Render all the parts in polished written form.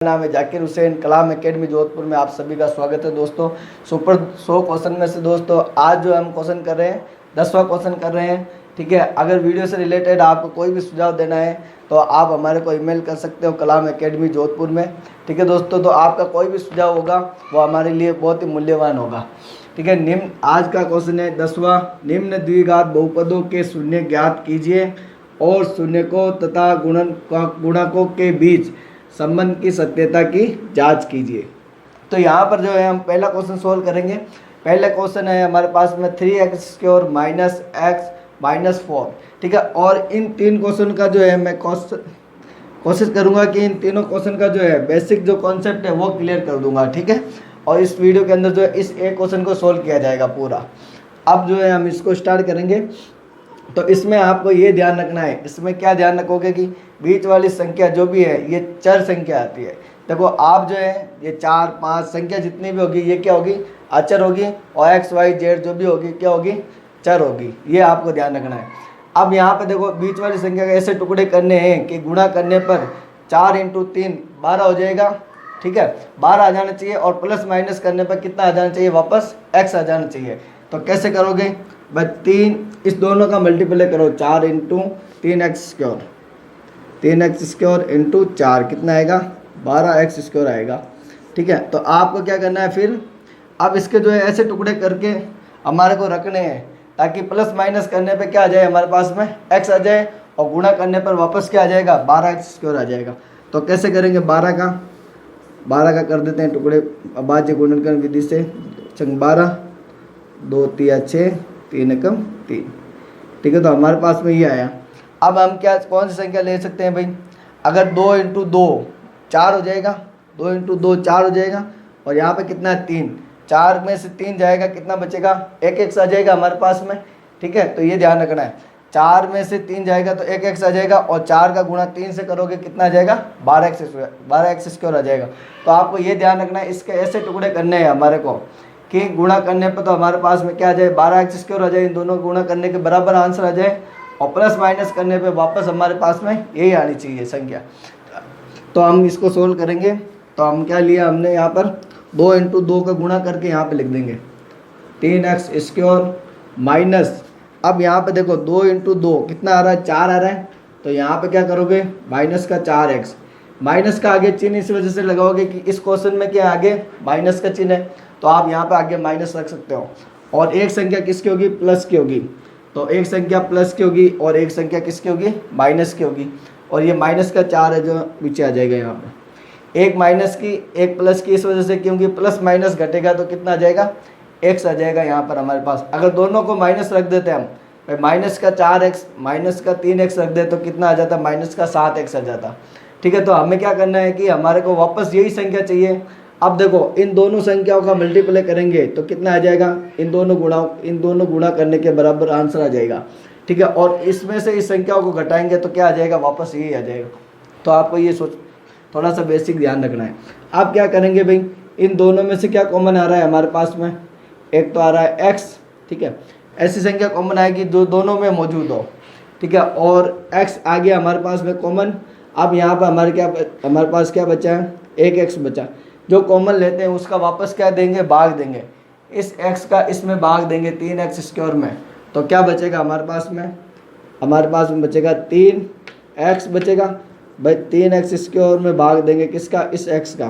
नाम है जाकिर हुसैन। कलाम एकेडमी जोधपुर में आप सभी का स्वागत है दोस्तों। सुपर 100 क्वेश्चन में से दोस्तों आज जो हम क्वेश्चन कर रहे हैं 10वां क्वेश्चन कर रहे हैं। ठीक है, अगर वीडियो से रिलेटेड आपको कोई भी सुझाव देना है तो आप हमारे को ईमेल कर सकते हो कलाम एकेडमी जोधपुर में। ठीक है दोस्तों, तो आपका कोई भी सुझाव होगा वो हमारे लिए बहुत ही मूल्यवान होगा। ठीक है, निम्न आज का क्वेश्चन है 10वां। निम्न द्विघात बहुपदों के शून्य ज्ञात कीजिए और शून्यकों तथा गुणकों के बीच संबंध की सत्यता की जांच कीजिए। तो यहाँ पर जो है हम पहला क्वेश्चन सोल्व करेंगे। पहला क्वेश्चन है हमारे पास में 3x² माइनस x माइनस 4। ठीक है, और इन तीन क्वेश्चन का जो है मैं कोशिश करूँगा कि इन तीनों क्वेश्चन का जो है बेसिक जो कॉन्सेप्ट है वो क्लियर कर दूंगा। ठीक है, और इस वीडियो के अंदर जो है इस एक क्वेश्चन को सोल्व किया जाएगा पूरा। अब जो है हम इसको स्टार्ट करेंगे। तो इसमें आपको ये ध्यान रखना है, इसमें क्या ध्यान रखोगे कि बीच वाली संख्या जो भी है ये चर संख्या आती है। देखो आप जो है ये 4, 5 संख्या जितनी भी होगी ये क्या होगी, अचर होगी, और x, y, z जो भी होगी क्या होगी, चर होगी। ये आपको ध्यान रखना है। अब यहाँ पे देखो बीच वाली संख्या के ऐसे टुकड़े करने हैं कि गुणा करने पर 4 × 3 12 हो जाएगा। ठीक है, 12 आ जाना चाहिए, और प्लस माइनस करने पर कितना आ जाना चाहिए, वापस x आ जाना चाहिए। तो कैसे करोगे भाई, 3 इस दोनों का मल्टीप्लाई करो, 4 × 3x², 3x² × 4 कितना आएगा, 12x² आएगा। ठीक है, तो आपको क्या करना है फिर, अब इसके जो है ऐसे टुकड़े करके हमारे को रखने हैं ताकि प्लस माइनस करने पे क्या आ जाए हमारे पास में x आ जाए, और गुणा करने पर वापस क्या आ जाएगा, 12x² आ जाएगा। तो कैसे करेंगे, 12 का कर देते हैं टुकड़े अभाज्य गुणनखंड विधि से। 12 2 3 6 3 एकम 3। ठीक है, तो हमारे पास में ये आया। अब हम क्या कौन सी संख्या ले सकते हैं भाई, अगर 2 × 2 4 हो जाएगा, 2 × 2 4 हो जाएगा, और यहाँ पे कितना है 3, 4 में से 3 जाएगा, कितना बचेगा, 1x आ जाएगा हमारे पास में। ठीक है, तो ये ध्यान रखना है, 4 में से 3 जाएगा तो 1x आ जाएगा, और 4 का गुणा 3 से करोगे कितना आ जाएगा, 12x² आ जाएगा। तो आपको ये ध्यान रखना है, इसके ऐसे टुकड़े करने हैं हमारे को कि गुणा करने पर तो हमारे पास में क्या आ जाए, 12x² आ जाए, इन दोनों गुणा करने के बराबर आंसर आ जाए, और प्लस माइनस करने पे वापस हमारे पास में यही आनी चाहिए संख्या। तो हम इसको सोल्व करेंगे। तो हम क्या लिया हमने यहाँ पर 2 × 2 का गुणा करके यहाँ पे लिख देंगे 3x² माइनस, अब यहाँ पे देखो 2 × 2 कितना आ रहा है, 4 आ रहा है। तो यहाँ पे क्या करोगे, माइनस का 4x, माइनस का आगे चिन्ह इस वजह से लगाओगे कि इस क्वेश्चन में क्या आगे माइनस का चिन्ह है, तो आप यहाँ पे आगे माइनस रख सकते हो। और एक संख्या किसकी होगी, प्लस की होगी, तो एक संख्या प्लस की होगी और एक संख्या किसकी होगी, माइनस की होगी। और ये माइनस का 4 है जो नीचे आ जाएगा यहाँ पे, एक माइनस की एक प्लस की, इस वजह से क्योंकि प्लस माइनस घटेगा तो कितना आ जाएगा, x आ जाएगा यहाँ पर हमारे पास। अगर दोनों को माइनस रख देते हैं हम, भाई माइनस का 4x माइनस का 3x रख दे तो कितना आ जाता, माइनस का 7x आ जाता। ठीक है, तो हमें क्या करना है कि हमारे को वापस यही संख्या चाहिए। अब देखो इन दोनों संख्याओं का मल्टीप्लाई करेंगे तो कितना आ जाएगा, इन दोनों गुणा करने के बराबर आंसर आ जाएगा। ठीक है, और इसमें से इस संख्याओं को घटाएंगे तो क्या आ जाएगा, वापस यही आ जाएगा। तो आपको ये थोड़ा सा बेसिक ध्यान रखना है। आप क्या करेंगे भाई, इन दोनों में से क्या कॉमन आ रहा है हमारे पास में, एक तो आ रहा है x। ठीक है, ऐसी संख्या कॉमन आएगी जो दोनों में मौजूद हो। ठीक है, और x आ गया हमारे पास में कॉमन। अब यहाँ पर हमारे पास क्या बचा है, एक x बचा। जो कॉमन लेते हैं उसका वापस क्या देंगे, भाग देंगे, इस x का इसमें भाग देंगे 3x² में। तो क्या बचेगा हमारे पास में बचेगा 3x बचेगा भाई, 3x² में भाग देंगे किसका, इस x का।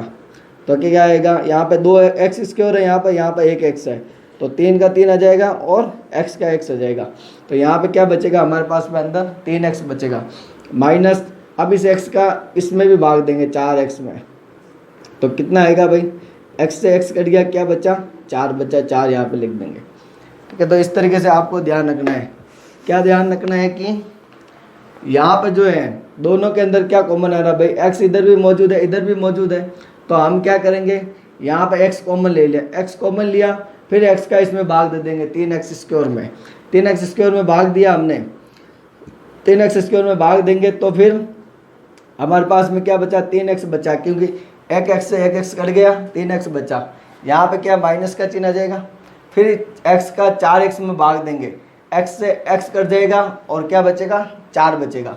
तो क्या आएगा, यहाँ पे 2x² है, यहाँ पे 1x है, तो 3 का 3 आ जाएगा और x का x आ जाएगा। तो यहाँ पे क्या बचेगा हमारे पास में, अंदर 3x बचेगा माइनस, अब इस x का इसमें भी भाग देंगे 4x में, तो कितना आएगा भाई, x से x कट गया, क्या बचा, 4 बचा, 4 यहाँ पे लिख देंगे। ठीक है, तो इस तरीके से आपको ध्यान रखना है। क्या ध्यान रखना है कि यहाँ पे जो है दोनों के अंदर क्या कॉमन आ रहा है भाई, x इधर भी मौजूद है, इधर भी मौजूद है। तो हम क्या करेंगे, यहाँ पे x कॉमन ले लिया, x कॉमन लिया, फिर x का इसमें भाग दे देंगे 3x² में, 3x² में भाग दिया हमने, 3x² में भाग देंगे तो फिर हमारे पास में क्या बचा, 3x बचा, क्योंकि एक x से एक x कट गया, 3x बचा। यहाँ पे क्या माइनस का चिन्ह आ जाएगा, फिर x का 4x में भाग देंगे, x से x कट जाएगा और क्या बचेगा, 4 बचेगा,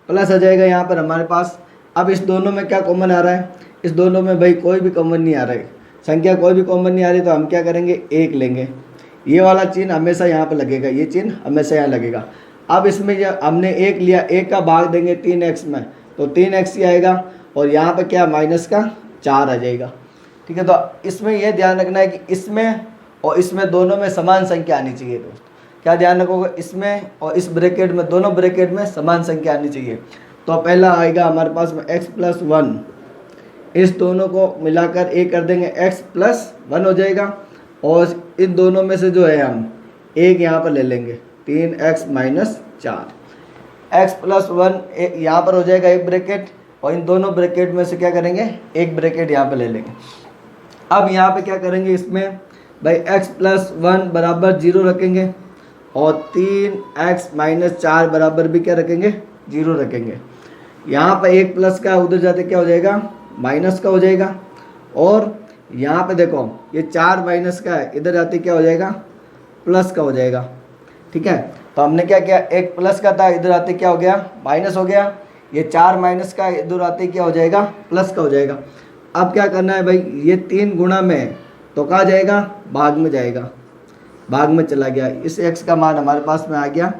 प्लस आ जाएगा यहाँ पर हमारे पास। अब इस दोनों में क्या कॉमन आ रहा है, इस दोनों में भाई कोई भी कॉमन नहीं आ रहा है, संख्या कोई भी कॉमन नहीं आ रही, तो हम क्या करेंगे 1 लेंगे। ये वाला चिन्ह हमेशा यहाँ पर लगेगा, ये चिन्ह हमेशा यहाँ लगेगा। अब इसमें जब हमने 1 लिया, 1 का भाग देंगे 3x में, तो 3x ही आएगा, और यहाँ पे क्या माइनस का 4 आ जाएगा। ठीक है, तो इसमें यह ध्यान रखना है कि इसमें और इसमें दोनों में समान संख्या आनी चाहिए दोस्त। क्या ध्यान रखोगे, इसमें और इस ब्रैकेट में, दोनों ब्रैकेट में समान संख्या आनी चाहिए। तो पहला आएगा हमारे पास में x+1, इस दोनों को मिलाकर एक कर देंगे, x+1 हो जाएगा, और इन दोनों में से जो है हम एक यहाँ पर ले लेंगे, 3x - 4, x+1 यहाँ पर हो जाएगा एक ब्रैकेट, और इन दोनों ब्रैकेट में से क्या करेंगे, एक ब्रैकेट यहाँ पर ले लेंगे। अब यहाँ पे क्या करेंगे, इसमें भाई x+1 बराबर 0 रखेंगे, और 3x - 4 बराबर भी क्या रखेंगे, 0 रखेंगे। यहाँ पर एक प्लस का उधर जाते क्या हो जाएगा, माइनस का हो जाएगा, और यहाँ पे देखो ये 4 माइनस का है, इधर जाते क्या हो जाएगा, प्लस का हो जाएगा। ठीक है, तो हमने क्या किया, एक प्लस का था, इधर आते क्या हो गया, माइनस हो गया। ये 4 माइनस का, इधर आते क्या हो जाएगा, प्लस का हो जाएगा। अब क्या करना है भाई, ये 3 गुणा में तो कहाँ जाएगा, भाग में जाएगा, भाग में चला गया। इस x का मान हमारे पास में आ गया,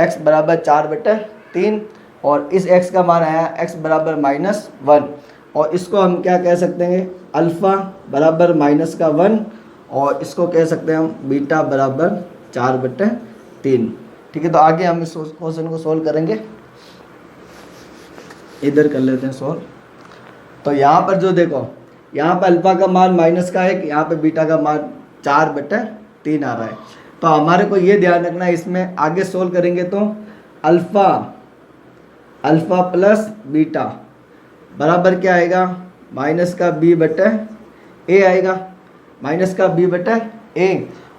x बराबर 4/3, और इस x का मान आया x बराबर -1, और इसको हम क्या कह सकते हैं, अल्फ़ा बराबर -1, और इसको कह सकते हैं हम बीटा बराबर 4/3। ठीक है, तो आगे हम इस क्वेश्चन को सोल्व करेंगे, इधर कर लेते हैं सोल्व। तो यहाँ पर जो देखो, यहाँ पर अल्फ़ा का मान माइनस का है, यहाँ पे बीटा का मान 4/3 आ रहा है। तो हमारे को ये ध्यान रखना है, इसमें आगे सोल्व करेंगे तो अल्फ़ा प्लस बीटा बराबर क्या आएगा, माइनस का b/a आएगा, माइनस का b/a,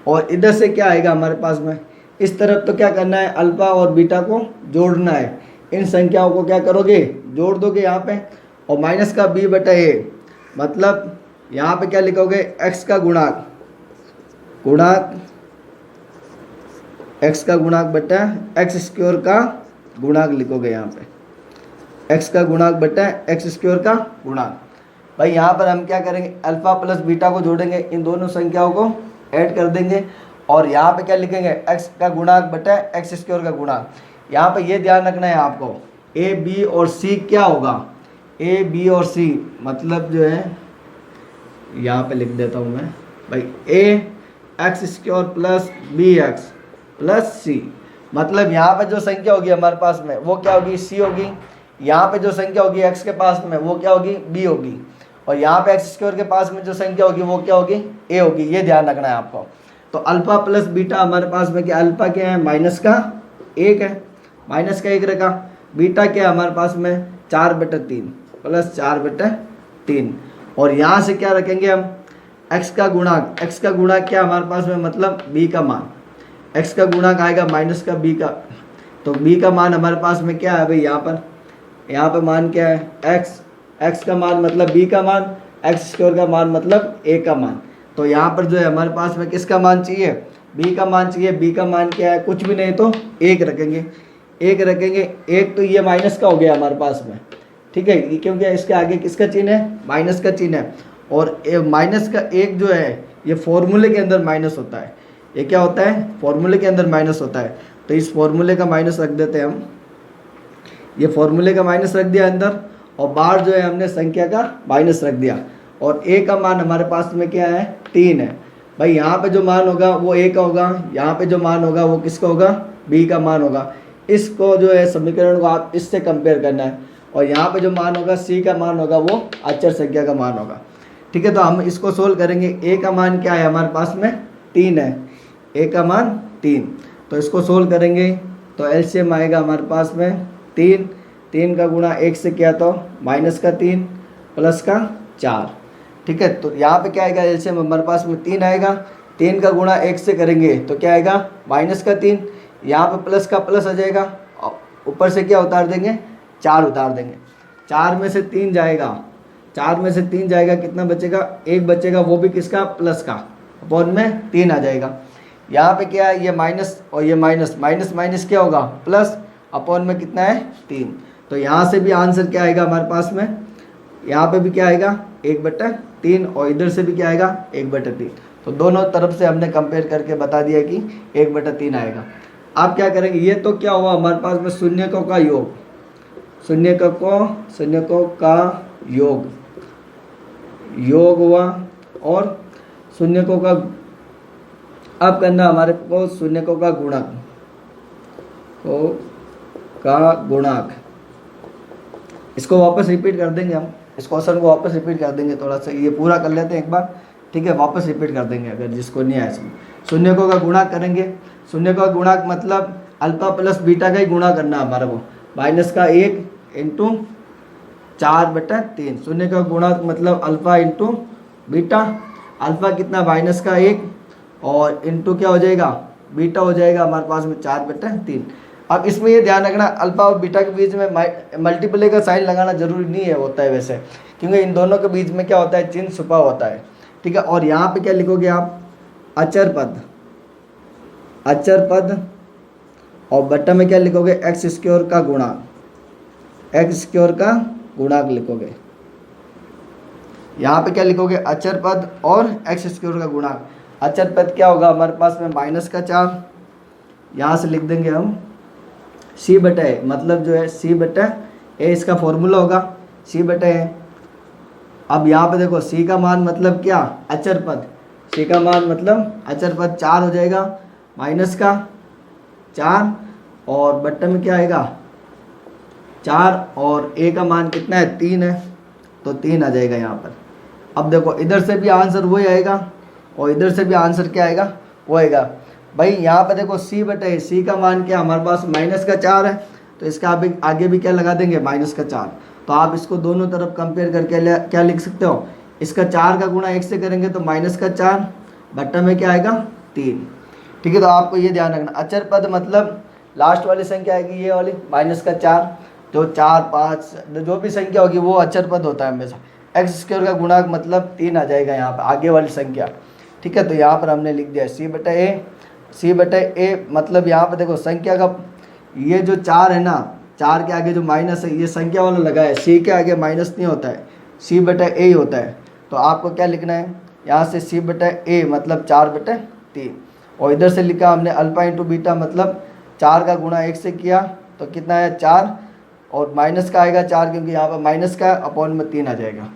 और इधर से क्या आएगा हमारे पास में, इस तरफ तो क्या करना है, अल्फ़ा और बीटा को जोड़ना है। इन संख्याओं को क्या करोगे, जोड़ दोगे यहाँ पे, और माइनस का b/a मतलब यहाँ पे क्या लिखोगे, x का गुणांक x का गुणांक बटा x² का गुणांक लिखोगे, यहाँ पे x का गुणांक बटा x² का गुणांक। भाई यहाँ पर हम क्या करेंगे, अल्फ़ा प्लस बीटा को जोड़ेंगे, इन दोनों संख्याओं को ऐड कर देंगे, और यहाँ पे क्या लिखेंगे, x का गुणांक बटा x² का गुणांक। यहाँ पे ये ध्यान रखना है आपको, a b और c क्या होगा, a b और c मतलब जो है, यहाँ पे लिख देता हूँ मैं भाई, a x² plus bx plus c, मतलब यहाँ पे जो संख्या होगी हमारे पास में वो क्या होगी, c होगी। यहाँ पे जो संख्या होगी x के पास में वो क्या होगी, b होगी, और यहाँ पे x² के पास में जो संख्या होगी वो क्या होगी, a होगी। ये ध्यान रखना है आपको। तो अल्फ़ा प्लस बीटा हमारे पास में क्या, अल्फ़ा क्या है, -1 है, -1 रखा, बीटा क्या है हमारे पास में 4/3 प्लस 4/3, और यहाँ से क्या रखेंगे हम, x का गुणांक क्या हमारे पास में, मतलब b का मान, x का गुणांक आएगा माइनस का b का, तो b का मान हमारे पास में क्या है भाई, यहाँ पर मान क्या है, x का मान मतलब b का मान, x² का मान मतलब a का मान। तो यहाँ पर जो है हमारे पास में किसका मान चाहिए, b का मान चाहिए। b का मान क्या है, कुछ भी नहीं तो 1 रखेंगे, 1 तो ये माइनस का हो गया हमारे पास में। ठीक है, क्योंकि इसके आगे किसका चिन्ह है, माइनस का चिन्ह है, और माइनस का 1 जो है ये फॉर्मूले के अंदर माइनस होता है। ये क्या होता है, फॉर्मूले के अंदर माइनस होता है। तो इस फॉर्मूले का माइनस रख देते हैं हम, ये फॉर्मूले का माइनस रख दिया अंदर, और बाहर जो है हमने संख्या का माइनस रख दिया, और a का मान हमारे पास में क्या है, 3 है। भाई यहाँ पे जो मान होगा वो a का होगा, यहाँ पे जो मान होगा वो किसका होगा, b का मान होगा। इसको जो है समीकरण को आप इससे कंपेयर करना है, और यहाँ पे जो मान होगा c का मान होगा वो अचर संख्या का मान होगा। ठीक है, तो हम इसको सोल्व करेंगे। a का मान क्या है हमारे पास में, 3 है, a का मान 3, तो इसको सोल्व करेंगे तो एलसीएम आएगा हमारे पास में 3 का गुणा 1 से किया तो माइनस का 3 प्लस का 4। ठीक है, तो यहाँ पे क्या आएगा, एलसीएम हमारे पास में 3 आएगा, 3 का गुणा 1 से करेंगे तो क्या आएगा, माइनस का 3, यहाँ पे प्लस का प्लस आ जाएगा, ऊपर से क्या उतार देंगे, 4 उतार देंगे, 4 में से 3 जाएगा, 4 में से 3 जाएगा, कितना बचेगा, 1 बचेगा, वो भी किसका, प्लस का, अपॉन में 3 आ जाएगा। यहाँ पे क्या है, ये माइनस और ये माइनस, माइनस माइनस क्या होगा, प्लस, अपॉन में कितना है, 3। तो यहाँ से भी आंसर क्या आएगा हमारे पास में, यहाँ पे भी क्या आएगा 1/3 और इधर से भी क्या आएगा 1/3। तो दोनों तरफ से हमने कंपेयर करके बता दिया कि 1/3 आएगा। आप क्या करेंगे, ये तो क्या हुआ हमारे पास में शून्यकों का योग, शून्यकों का योग हुआ, और शून्यकों का अब करना हमारे को शून्यकों का गुणक। इसको वापस रिपीट कर देंगे हम, इस क्वेश्चन को वापस रिपीट कर देंगे, थोड़ा सा ये पूरा कर लेते हैं एक बार, ठीक है। वापस रिपीट कर देंगे अगर जिसको नहीं आया इसमें। शून्यकों का गुणा करेंगे, शून्यकों का गुणक मतलब अल्फा प्लस बीटा का ही गुणा करना हमारे को, -1 इंटू 4/3। शून्य का गुणक मतलब अल्फा इंटू बीटा, अल्फा कितना -1 और इंटू क्या हो जाएगा बीटा हो जाएगा हमारे पास में 4/3। अब इसमें ये ध्यान रखना अल्फा और बीटा के बीच में मल्टीप्लाई का साइन लगाना जरूरी नहीं है होता है वैसे, क्योंकि इन दोनों के बीच में क्या होता है चिन्ह छुपा होता है, ठीक है। और यहाँ पे क्या लिखोगे आप अचर पद और बट्टा में क्या लिखोगे x² का गुणाक लिखोगे। यहाँ पे क्या लिखोगे अचर पद और x² का गुणाक। अचर पद क्या होगा हमारे पास में -4, यहाँ से लिख देंगे हम c/a, मतलब जो है c/a इसका फॉर्मूला होगा c/a। अब यहाँ पे देखो c का मान मतलब क्या अचर पद, c का मान मतलब अचर पद 4 हो जाएगा, -4 और बट्टे में क्या आएगा 4 और a का मान कितना है 3 है, तो 3 आ जाएगा यहाँ पर। अब देखो इधर से भी आंसर वही आएगा और इधर से भी आंसर क्या आएगा वो आएगा। भाई यहाँ पे देखो c/a का मान क्या हमारे पास -4 है, तो इसका आगे भी क्या लगा देंगे -4। तो आप इसको दोनों तरफ कंपेयर करके क्या लिख सकते हो, इसका 4 का गुणा 1 से करेंगे तो -4 बट्टा में क्या आएगा 3, ठीक है। तो आपको ये ध्यान रखना अचर पद मतलब लास्ट वाली संख्या आएगी ये वाली -4, तो 4 5 जो भी संख्या होगी वो अचर पद होता है हमेशा। x² का गुणाक मतलब 3 आ जाएगा यहाँ पर आगे वाली संख्या, ठीक है। तो यहाँ पर हमने लिख दिया c/a मतलब यहाँ पर देखो संख्या का ये जो 4 है ना, 4 के आगे जो माइनस है ये संख्या वाला लगा है, c के आगे माइनस नहीं होता है, c/a ही होता है। तो आपको क्या लिखना है यहाँ से c/a मतलब 4/3 और इधर से लिखा हमने अल्फा इंटू बीटा मतलब 4 का गुणा 1 से किया तो कितना है 4 और माइनस का आएगा 4 क्योंकि यहाँ पर माइनस का अपॉन में 3 आ जाएगा।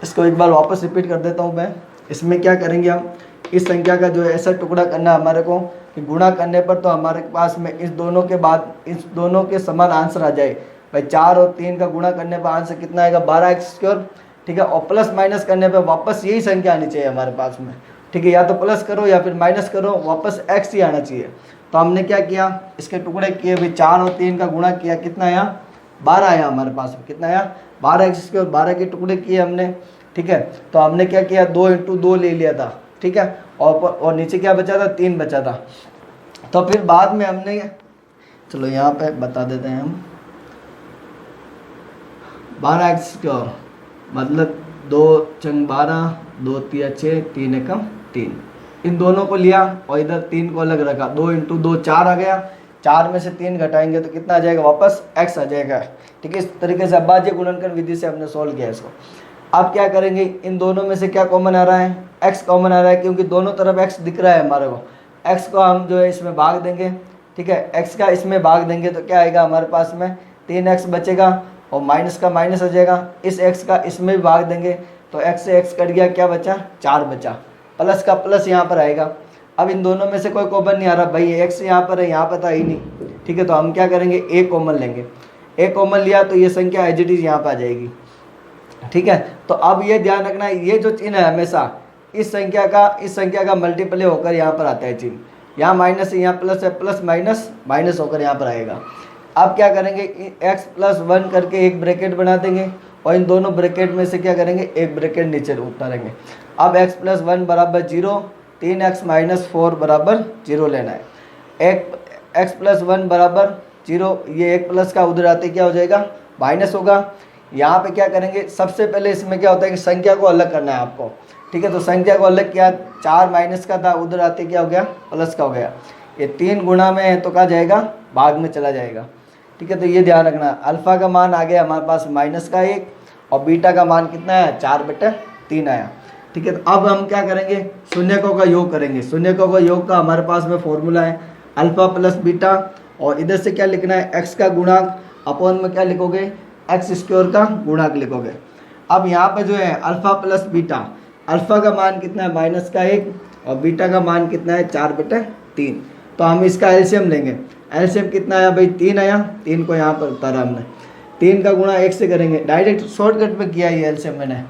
इसको एक बार वापस रिपीट कर देता हूँ मैं। इसमें क्या करेंगे हम इस संख्या का जो है ऐसा टुकड़ा करना है हमारे को कि गुणा करने पर तो हमारे पास में इस दोनों के बाद इस दोनों के समान आंसर आ जाए। भाई 4 और 3 का गुणा करने पर आंसर कितना आएगा 12x², ठीक है। और प्लस माइनस करने पर वापस यही संख्या आनी चाहिए हमारे पास में, ठीक है। या तो प्लस करो या फिर माइनस करो, वापस x ही आना चाहिए। तो हमने क्या किया इसके टुकड़े किए, भाई 4 और 3 का गुणा किया, कितना आया 12 आया हमारे पास में, कितना आया 12x² 12 के टुकड़े किए हमने, ठीक है। तो हमने क्या किया 2 इंटू 2 ले लिया था, ठीक है। और नीचे क्या बचा था 3 बचा था। तो फिर बाद में हमने चलो यहाँ पे बता देते हैं हम 12x² मतलब 2 चंग 12 2 3 6 3 एकम 3, इन दोनों को लिया और इधर 3 को अलग रखा, 2 इंटू 2 4 आ गया, 4 में से 3 घटाएंगे तो कितना आ जाएगा वापस x आ जाएगा, ठीक है। इस तरीके से अभाज्य गुणनखंड विधि से हमने सोल्व किया इसको। अब क्या करेंगे इन दोनों में से क्या कॉमन आ रहा है x कॉमन आ रहा है, क्योंकि दोनों तरफ x दिख रहा है हमारे को। x को हम जो है इसमें भाग देंगे, ठीक है। x का इसमें भाग देंगे तो क्या आएगा हमारे पास में 3x बचेगा और माइनस का माइनस हो जाएगा। इस x का इसमें भी भाग देंगे तो x से x कट गया, क्या बचा 4 बचा, प्लस का प्लस यहाँ पर आएगा। अब इन दोनों में से कोई कॉमन नहीं आ रहा, भाई x यहाँ पर है यहाँ पर था ही नहीं, ठीक है। तो हम क्या करेंगे a कॉमन लेंगे, a कॉमन लिया तो ये संख्या एज इट इज यहाँ पर आ जाएगी, ठीक है। तो अब ये ध्यान रखना ये जो चिन्ह है हमेशा इस संख्या का मल्टीप्लाई होकर यहाँ पर आता है चिन्ह, यहाँ माइनस है यहाँ प्लस है, प्लस माइनस माइनस होकर यहाँ पर आएगा। अब क्या करेंगे x+1 करके एक ब्रैकेट बना देंगे और इन दोनों ब्रैकेट में से क्या करेंगे एक ब्रैकेट नीचे उतारेंगे। अब x+1 बराबर 0, 3x - 4 बराबर 0 लेना है। x+1 बराबर 0, ये 1 प्लस का उधर आते क्या हो जाएगा माइनस होगा। यहाँ पे क्या करेंगे सबसे पहले इसमें क्या होता है कि संख्या को अलग करना है आपको, ठीक है। तो संख्या को अलग किया, 4 माइनस का था उधर आते क्या हो गया प्लस का हो गया। ये 3 गुणा में है तो कहाँ जाएगा भाग में चला जाएगा, ठीक है। तो ये ध्यान रखना अल्फ़ा का मान आ गया हमारे पास -1 और बीटा का मान कितना आया 4/3 आया। ठीक है, तो अब हम क्या करेंगे, शून्यकों का योग करेंगे। शून्यकों का योग का हमारे पास में फॉर्मूला है अल्फा प्लस बीटा, और इधर से क्या लिखना है एक्स का गुणांक अपॉन में क्या लिखोगे एक्स स्क्वायर का गुणांक लिखोगे। अब यहाँ पे जो है अल्फा प्लस बीटा, अल्फा का मान कितना है -1 और बीटा का मान कितना है 4/3। तो हम इसका एलसीएम लेंगे। एलसीएम कितना आया भाई 3 आया, 3 को यहाँ पर उतारा हमने, 3 का गुणा 1 से करेंगे। डायरेक्ट शॉर्टकट में किया ये एलसीएम मैंने।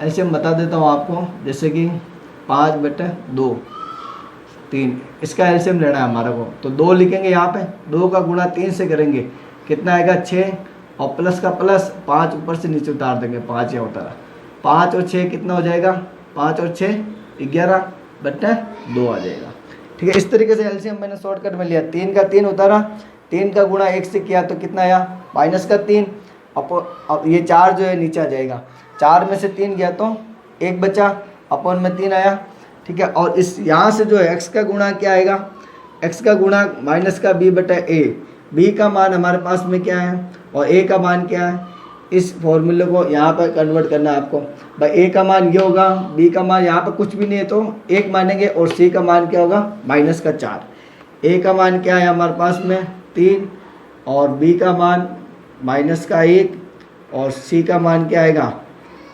एलसीएम बता देता हूँ आपको, जैसे कि 5/2 3, इसका एलसीएम लेना है हमारे को। तो 2 लिखेंगे यहाँ पे, 2 का गुणा 3 से करेंगे कितना आएगा 6, और प्लस का प्लस 5 ऊपर से नीचे उतार देंगे, 5 यहाँ उतारा, 5 और 6 कितना हो जाएगा 5 और 6 11/2 आ जाएगा। ठीक है, इस तरीके से एलसीएम मैंने शॉर्टकट में लिया। 3 का 3 उतारा, 3 का गुणा 1 से किया तो कितना आया -3। अब ये 4 जो है नीचे आ जाएगा, 4 में से 3 गया तो 1 बचा, अपॉन में 3 आया। ठीक है, और इस यहाँ से जो है x का गुणा क्या आएगा, x का गुणा -b/a, b का मान हमारे पास में क्या है और a का मान क्या है, इस फॉर्मूले को यहाँ पर कन्वर्ट करना है आपको। भाई a का मान ये होगा, b का मान यहाँ पर कुछ भी नहीं है तो 1 मानेंगे, और c का मान क्या होगा -4। a का मान क्या है हमारे पास में 3, और b का मान -1, और c का मान क्या आएगा,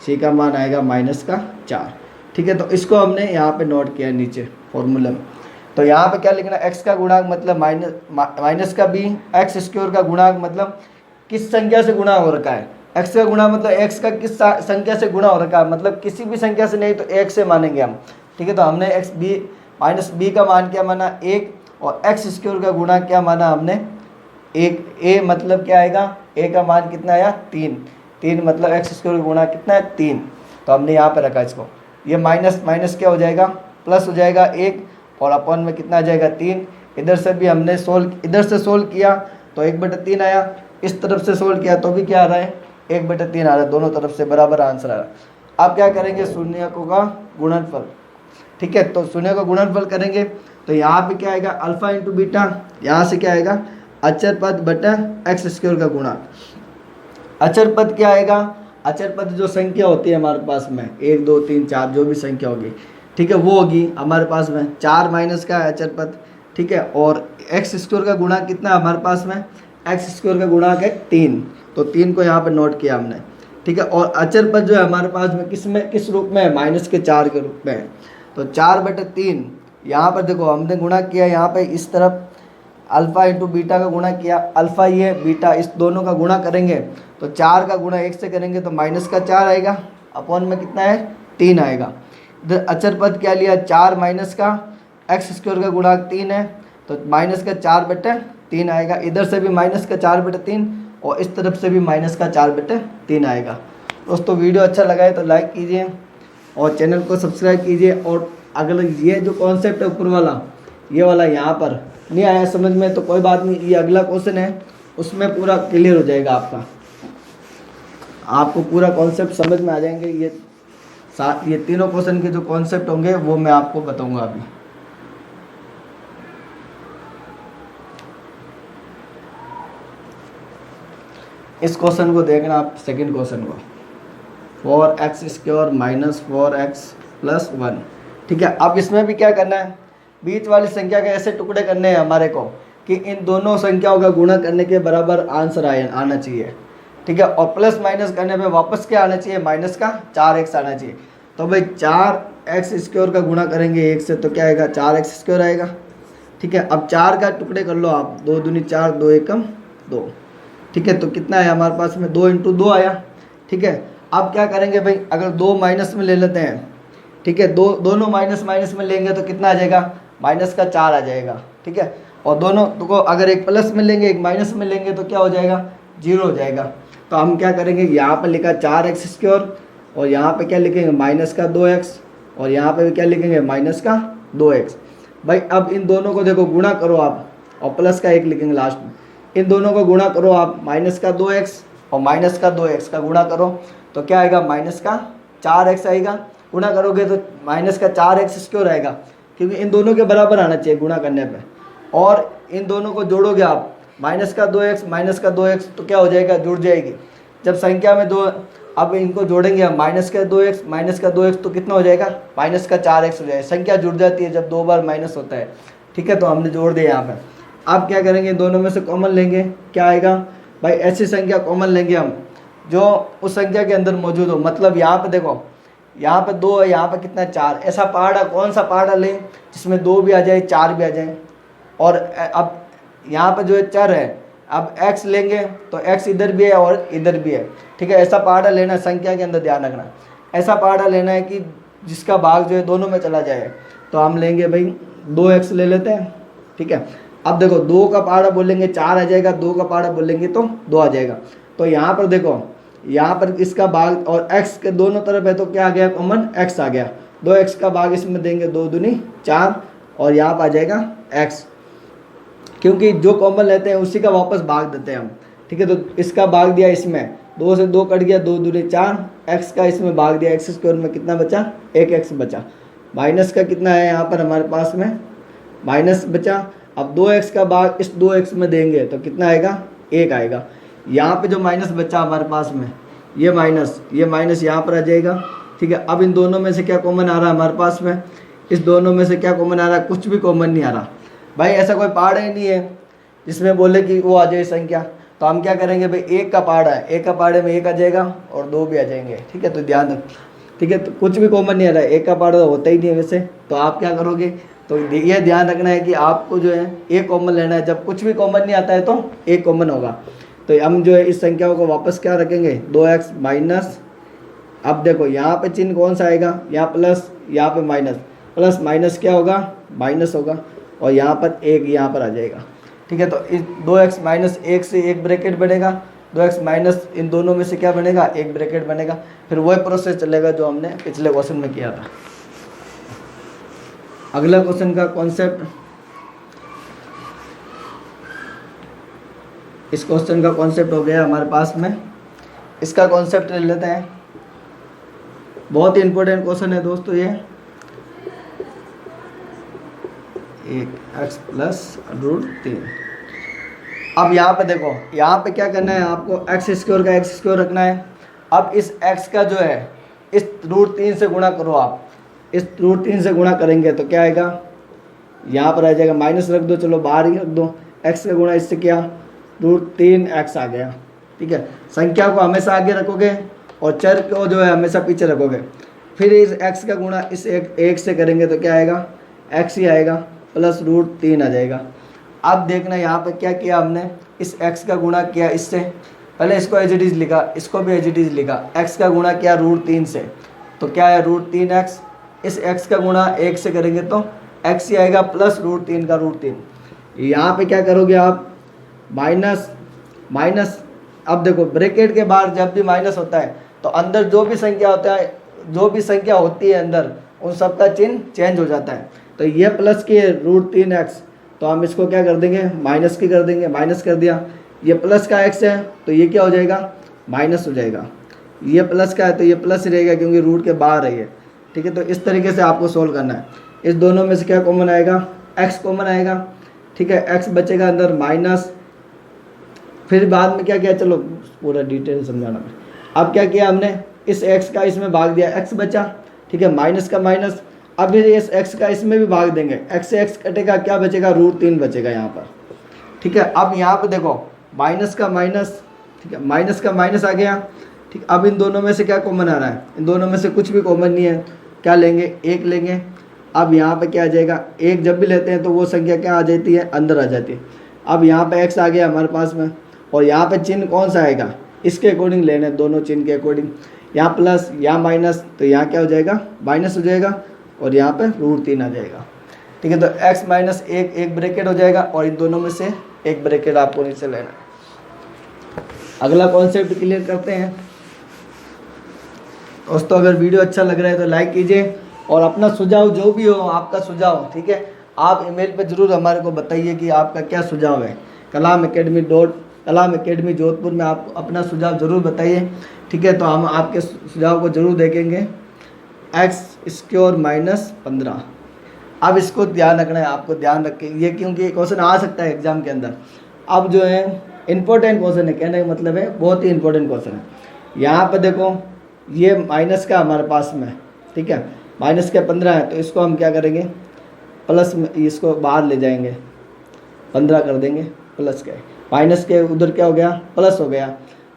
c का मान आएगा -4। ठीक है, तो इसको हमने यहाँ पे नोट किया नीचे फॉर्मूला में। तो यहाँ पे क्या लिखना, x का गुणांक मतलब माइनस का b, एक्स स्क्वायर का गुणांक मतलब किस संख्या से गुणा हो रखा है, x का गुणा मतलब x का किस संख्या से गुणा हो रखा है, मतलब किसी भी संख्या से नहीं तो 1 से मानेंगे हम। ठीक है, तो हमने -b का मान क्या माना 1, और एक्स स्क्वायर का गुणा क्या माना हमने 1, a मतलब क्या आएगा, a का मान कितना आया 3 मतलब एक्स स्क्वायर का गुणा कितना है 3। तो हमने यहाँ पे रखा इसको, ये माइनस माइनस क्या हो जाएगा प्लस हो जाएगा 1, और अपॉन में कितना आ जाएगा 3। इधर से भी हमने इधर से सोल्व किया तो 1/3 आया, इस तरफ से सोल्व किया तो भी क्या आ रहा है 1/3 आ रहा है, दोनों तरफ से बराबर आंसर आ रहा है। अब क्या करेंगे शून्यकों का गुणनफल। ठीक है, तो शून्य का गुणनफल करेंगे तो यहाँ पे क्या आएगा अल्फा इंटू बीटा, यहाँ से क्या आएगा अचर पद बटा एक्स स्क्वायर का गुणा। अचर पद क्या आएगा, अचर पद जो संख्या होती है हमारे पास में 1 2 3 4 जो भी संख्या होगी, ठीक है, वो होगी हमारे पास में 4 माइनस का है अचर पद। ठीक है, और एक्स स्क्वायर का गुणा कितना है हमारे पास में, एक्स स्क्वायर का गुणा है 3, तो 3 को यहाँ पे नोट किया हमने। ठीक है, और अचर पद जो है हमारे पास में किस रूप में है, -4 के रूप में है। तो 4/3 यहाँ पर देखो हमने गुणा किया, यहाँ पे इस तरफ अल्फ़ा इंटू बीटा का गुणा किया, अल्फ़ा ये बीटा इस दोनों का गुणा करेंगे तो 4 का गुणा 1 से करेंगे तो -4 आएगा, अपॉन में कितना है 3 आएगा। इधर अचर पद क्या लिया 4 माइनस का एक्स स्क्वायर का गुणा 3 है तो -4/3 आएगा। इधर से भी -4/3 और इस तरफ से भी -4/3 आएगा। दोस्तों वीडियो अच्छा लगा है तो लाइक कीजिए और चैनल को सब्सक्राइब कीजिए। और अगर ये जो कॉन्सेप्ट है ऊपर वाला, ये वाला यहाँ पर नहीं आया समझ में तो कोई बात नहीं, ये अगला क्वेश्चन है उसमें पूरा क्लियर हो जाएगा आपको पूरा कॉन्सेप्ट समझ में आ जाएंगे। ये तीनों क्वेश्चन के जो कॉन्सेप्ट होंगे वो मैं आपको बताऊंगा अभी। इस क्वेश्चन को देखना आप, सेकंड क्वेश्चन को 4x² माइनस 4x प्लस 1। ठीक है, अब इसमें भी क्या करना है, बीच वाली संख्या के ऐसे टुकड़े करने हैं हमारे को कि इन दोनों संख्याओं का गुणा करने के बराबर आंसर आना चाहिए। ठीक है, और प्लस माइनस करने पे वापस क्या आना चाहिए, माइनस का 4x आना चाहिए। तो भाई 4x² का गुणा करेंगे 1 से तो क्या आएगा 4x² आएगा। ठीक है, अब 4 का टुकड़े कर लो आप, 2 दूनी 4 2 एकम 2। ठीक है, तो कितना है हमारे पास में 2 × 2 आया। ठीक है, अब क्या करेंगे भाई, अगर 2 माइनस में ले लेते हैं, ठीक है, दोनों माइनस में लेंगे तो कितना आ जाएगा -4 आ जाएगा। ठीक है, और दोनों को अगर एक प्लस में लेंगे एक माइनस में लेंगे तो क्या हो जाएगा 0 हो जाएगा। तो हम क्या करेंगे, यहाँ पर लिखा 4x² और यहाँ पे क्या लिखेंगे -2x और यहाँ पे भी क्या लिखेंगे -2x। भाई अब इन दोनों को देखो गुणा करो आप और प्लस का 1 लिखेंगे लास्ट में। इन दोनों को गुणा करो आप, -2x और -2x का गुणा करो तो क्या आएगा -4x आएगा। गुणा करोगे तो -4x² आएगा, क्योंकि इन दोनों के बराबर आना चाहिए गुणा करने पे। और इन दोनों को जोड़ोगे आप -2x तो क्या हो जाएगा, जुड़ जाएगी। जब संख्या में अब इनको जोड़ेंगे हम, माइनस का 2x तो कितना हो जाएगा, माइनस का 4x हो जाएगा। संख्या जुड़ जाती है जब 2 बार माइनस होता है, ठीक है। तो हमने जोड़ दिया यहाँ पे। अब क्या करेंगे, दोनों में से कॉमन लेंगे, क्या आएगा भाई, ऐसी संख्या कॉमन लेंगे हम जो उस संख्या के अंदर मौजूद हो। मतलब यहाँ पे देखो, यहाँ पे 2 है, यहाँ पे कितना है 4। ऐसा पहाड़ा, कौन सा पहाड़ा लें जिसमें 2 भी आ जाए 4 भी आ जाए। और अब यहाँ पे जो है चर है, अब x लेंगे तो x इधर भी है और इधर भी है, ठीक है। ऐसा पहाड़ा लेना है, संख्या के अंदर ध्यान रखना, ऐसा पहाड़ा लेना है कि जिसका भाग जो है दोनों में चला जाए। तो हम लेंगे भाई 2x ले लेते हैं, ठीक है। अब देखो 2 का पहाड़ा बोलेंगे 4 आ जाएगा, 2 का पहाड़ा बोलेंगे तो 2 आ जाएगा। तो यहाँ पर देखो, यहाँ पर इसका भाग और x के दोनों तरफ है तो क्या आ गया कॉमन, x आ गया। 2x का भाग इसमें देंगे 2 दूनी 4 और यहाँ पर आ जाएगा x, क्योंकि जो कॉमन लेते हैं उसी का वापस भाग देते हैं हम, ठीक है। तो इसका भाग दिया इसमें, 2 से 2 कट गया, 2 दूनी 4, x का इसमें भाग दिया, x स्क्वायर में कितना बचा, 1x बचा। माइनस का कितना है यहाँ पर हमारे पास में, माइनस बचा। अब 2x का भाग इस 2x में देंगे तो कितना आएगा, 1 आएगा। यहाँ पे जो माइनस बचा हमारे पास में, ये माइनस यहाँ पर आ जाएगा, ठीक है। अब इन दोनों में से क्या कॉमन आ रहा है हमारे पास में, इस दोनों में से क्या कॉमन आ रहा है, कुछ भी कॉमन नहीं आ रहा भाई। ऐसा कोई पहाड़ा ही नहीं है जिसमें बोले कि वो आ जाए संख्या। तो हम क्या करेंगे भाई, 1 का पहाड़ा है, 1 का पहाड़े में 1 आ जाएगा और 2 भी आ जाएंगे, ठीक है। तो ध्यान रख, ठीक है। तो कुछ भी कॉमन नहीं आ रहा है, 1 का पहाड़ा तो होता ही नहीं है वैसे। तो आप क्या करोगे, तो ये ध्यान रखना है कि आपको जो है 1 कॉमन लेना है। जब कुछ भी कॉमन नहीं आता है तो 1 कॉमन होगा। तो हम जो है इस संख्याओं को वापस क्या रखेंगे, 2x माइनस। अब देखो यहाँ पे चिन्ह कौन सा आएगा, यहाँ प्लस, यहाँ पे माइनस, प्लस माइनस क्या होगा, माइनस होगा। और यहाँ पर 1 यहाँ पर आ जाएगा, ठीक है। तो इस 2x माइनस 1 से 1 ब्रैकेट बनेगा, 2x माइनस इन दोनों में से क्या बनेगा, 1 ब्रैकेट बनेगा। फिर वही प्रोसेस चलेगा जो हमने पिछले क्वेश्चन में किया था। अगला क्वेश्चन का कॉन्सेप्ट, इस क्वेश्चन का कॉन्सेप्ट हो गया हमारे पास में। इसका कॉन्सेप्ट ले लेते हैं, बहुत ही इंपॉर्टेंट क्वेश्चन है दोस्तों ये। 1x plus √3। अब यहाँ पे देखो, यहाँ पे क्या करना है आपको, x स्क्वायर का x स्क्वायर रखना है। अब इस x का जो है इस √3 से गुणा करो। आप इस √3 से गुणा करेंगे तो क्या आएगा, यहाँ पर आ जाएगा, माइनस रख दो, चलो बाहर ही रख दो। x का गुणा इससे क्या, √3x आ गया, ठीक है। संख्या को हमेशा आगे रखोगे और चर को जो है हमेशा पीछे रखोगे। फिर इस x का गुणा इस एक से करेंगे तो क्या आएगा, x ही आएगा, प्लस √3 आ जाएगा। अब देखना यहाँ पे क्या किया हमने, इस x का गुणा किया इससे, पहले इसको एज इट इज़ लिखा, इसको भी एज इट इज़ लिखा। x का गुणा किया √3 से तो क्या है, √3x। इस x का गुणा 1 से करेंगे तो x ही आएगा, प्लस √3 का √3। यहाँ पे क्या करोगे आप, माइनस माइनस। अब देखो ब्रैकेट के बाहर जब भी माइनस होता है तो अंदर जो भी संख्या होता है, जो भी संख्या होती है अंदर, उन सब का चिन्ह चेंज हो जाता है। तो ये प्लस की है √3x, तो हम इसको क्या कर देंगे, माइनस की कर देंगे, माइनस कर दिया। ये प्लस का x है तो ये क्या हो जाएगा, माइनस हो जाएगा। ये प्लस का है तो ये प्लस ही रहेगा क्योंकि रूट के बाहर है ये, ठीक है। तो इस तरीके से आपको सोल्व करना है। इस दोनों में से क्या कॉमन आएगा, x कॉमन आएगा, ठीक है। x बचेगा अंदर माइनस। फिर बाद में क्या किया, चलो पूरा डिटेल समझाना है। अब क्या किया हमने, इस x का इसमें भाग दिया, x बचा, ठीक है, माइनस का माइनस। अब इस x का इसमें भी भाग देंगे, x से x कटेगा, क्या बचेगा, √3 बचेगा यहाँ पर, ठीक है। अब यहाँ पे देखो माइनस का माइनस, ठीक है, माइनस का माइनस आ गया, ठीक। अब इन दोनों में से क्या कॉमन आ रहा है, इन दोनों में से कुछ भी कॉमन नहीं है, क्या लेंगे, 1 लेंगे। अब यहाँ पे क्या आ जाएगा, 1 जब भी लेते हैं तो वो संख्या क्या आ जाती है, अंदर आ जाती है। अब यहाँ पे x आ गया हमारे पास में, और यहाँ पे चिन्ह कौन सा आएगा, इसके अकॉर्डिंग लेने, दोनों चिन्ह के अकॉर्डिंग। यहाँ प्लस, यहाँ माइनस, तो यहाँ क्या हो जाएगा, माइनस हो जाएगा, और यहाँ पे √3 आ जाएगा, ठीक है। तो x माइनस 1 एक ब्रैकेट हो जाएगा, और इन दोनों में से एक ब्रैकेट आपको नीचे लेना है। अगला कॉन्सेप्ट क्लियर करते हैं दोस्तों। अगर वीडियो अच्छा लग रहा है तो लाइक कीजिए, और अपना सुझाव जो भी हो, आपका सुझाव, ठीक है, आप ईमेल पे ज़रूर हमारे को बताइए कि आपका क्या सुझाव है। कलाम अकेडमी जोधपुर में आप अपना सुझाव ज़रूर बताइए, ठीक है। तो हम आपके सुझाव को ज़रूर देखेंगे। x स्क्वायर माइनस 15, अब इसको ध्यान रखना है, आपको ध्यान रखें ये, क्योंकि क्वेश्चन आ सकता है एग्जाम के अंदर। अब जो है इंपॉर्टेंट क्वेश्चन है, कहने का मतलब है बहुत ही इंपॉर्टेंट क्वेश्चन है। यहाँ पे देखो ये माइनस का हमारे पास में, ठीक है, माइनस के 15 है, तो इसको हम क्या करेंगे प्लस में, इसको बाहर ले जाएंगे, 15 कर देंगे प्लस के, माइनस के उधर क्या हो गया प्लस हो गया।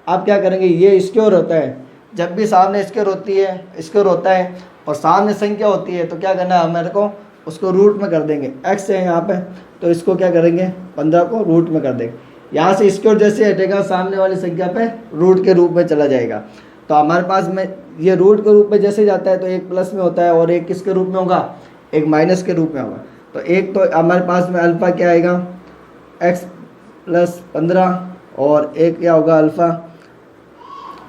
अब क्या करेंगे, ये स्क्वायर होता है, जब भी सामने स्क्वायर होती है, स्क्वायर होता है और सामने संख्या होती है, तो क्या करना है हमारे को, उसको रूट में कर देंगे। x है यहाँ पे, तो इसको क्या करेंगे 15 को रूट में कर देंगे। यहाँ से स्क्वायर जैसे हटेगा सामने वाली संख्या पे रूट के रूप में चला जाएगा। तो हमारे पास में ये रूट के रूप में जैसे जाता है तो एक प्लस में होता है और एक किसके रूप में होगा, एक माइनस के रूप में होगा। तो एक तो हमारे पास में अल्फ़ा क्या आएगा x प्लस 15 और एक क्या होगा अल्फ़ा,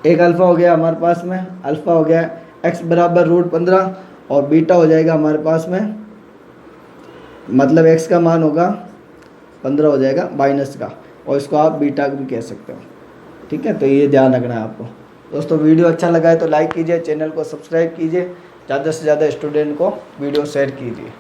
एक अल्फ़ा हो गया हमारे पास में, अल्फ़ा हो गया x बराबर रूट 15 और बीटा हो जाएगा हमारे पास में, मतलब x का मान होगा 15 हो जाएगा माइनस का, और इसको आप बीटा भी कह सकते हो, ठीक है। तो ये ध्यान रखना है आपको। दोस्तों वीडियो अच्छा लगा है तो लाइक कीजिए, चैनल को सब्सक्राइब कीजिए, ज़्यादा से ज़्यादा स्टूडेंट को वीडियो शेयर कीजिए।